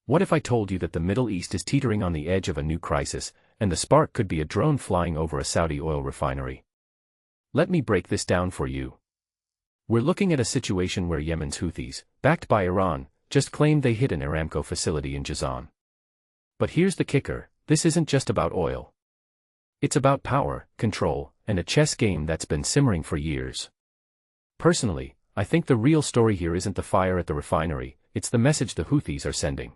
What if I told you that the Middle East is teetering on the edge of a new crisis, and the spark could be a drone flying over a Saudi oil refinery? Let me break this down for you. We're looking at a situation where Yemen's Houthis, backed by Iran, just claimed they hit an Aramco facility in Jazan. But here's the kicker, this isn't just about oil. It's about power, control, and a chess game that's been simmering for years. Personally, I think the real story here isn't the fire at the refinery, it's the message the Houthis are sending.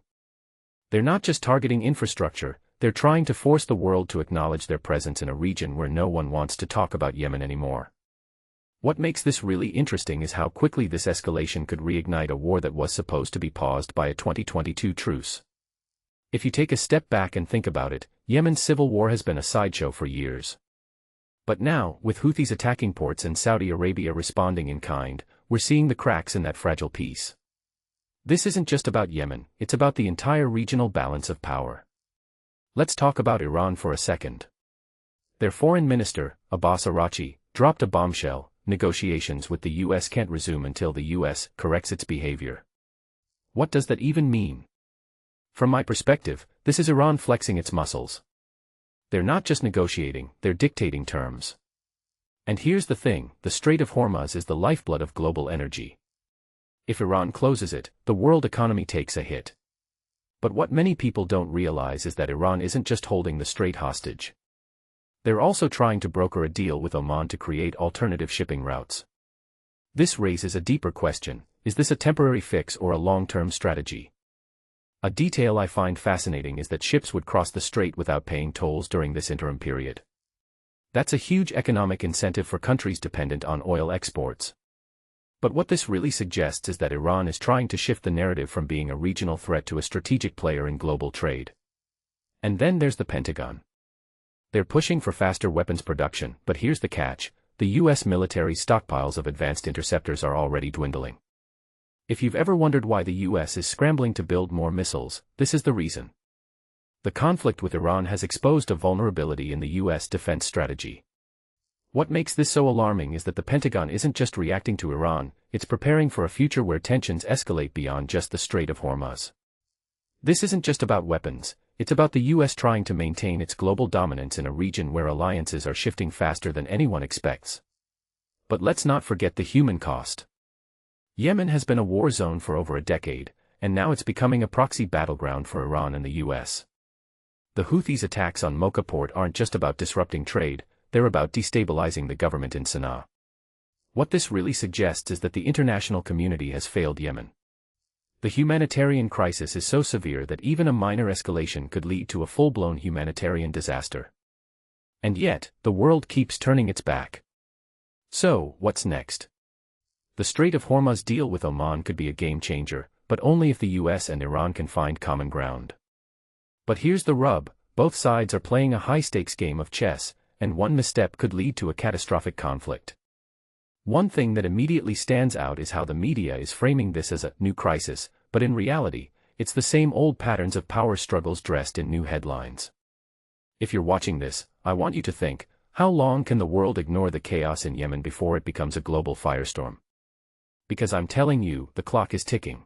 They're not just targeting infrastructure, they're trying to force the world to acknowledge their presence in a region where no one wants to talk about Yemen anymore. What makes this really interesting is how quickly this escalation could reignite a war that was supposed to be paused by a 2022 truce. If you take a step back and think about it, Yemen's civil war has been a sideshow for years. But now, with Houthis attacking ports and Saudi Arabia responding in kind, we're seeing the cracks in that fragile peace. This isn't just about Yemen, it's about the entire regional balance of power. Let's talk about Iran for a second. Their foreign minister, Abbas Araghchi, dropped a bombshell: negotiations with the US can't resume until the US corrects its behavior. What does that even mean? From my perspective, this is Iran flexing its muscles. They're not just negotiating, they're dictating terms. And here's the thing, the Strait of Hormuz is the lifeblood of global energy. If Iran closes it, the world economy takes a hit. But what many people don't realize is that Iran isn't just holding the strait hostage. They're also trying to broker a deal with Oman to create alternative shipping routes. This raises a deeper question: is this a temporary fix or a long-term strategy? A detail I find fascinating is that ships would cross the strait without paying tolls during this interim period. That's a huge economic incentive for countries dependent on oil exports. But what this really suggests is that Iran is trying to shift the narrative from being a regional threat to a strategic player in global trade. And then there's the Pentagon. They're pushing for faster weapons production, but here's the catch: the US military stockpiles of advanced interceptors are already dwindling. If you've ever wondered why the US is scrambling to build more missiles, this is the reason. The conflict with Iran has exposed a vulnerability in the US defense strategy. What makes this so alarming is that the Pentagon isn't just reacting to Iran, it's preparing for a future where tensions escalate beyond just the Strait of Hormuz. This isn't just about weapons, it's about the US trying to maintain its global dominance in a region where alliances are shifting faster than anyone expects. But let's not forget the human cost. Yemen has been a war zone for over a decade, and now it's becoming a proxy battleground for Iran and the US. The Houthis' attacks on Mocha port aren't just about disrupting trade, they're about destabilizing the government in Sana'a. What this really suggests is that the international community has failed Yemen. The humanitarian crisis is so severe that even a minor escalation could lead to a full-blown humanitarian disaster. And yet, the world keeps turning its back. So, what's next? The Strait of Hormuz deal with Oman could be a game-changer, but only if the US and Iran can find common ground. But here's the rub: both sides are playing a high-stakes game of chess, and one misstep could lead to a catastrophic conflict. One thing that immediately stands out is how the media is framing this as a new crisis, but in reality, it's the same old patterns of power struggles dressed in new headlines. If you're watching this, I want you to think, how long can the world ignore the chaos in Yemen before it becomes a global firestorm? Because I'm telling you, the clock is ticking.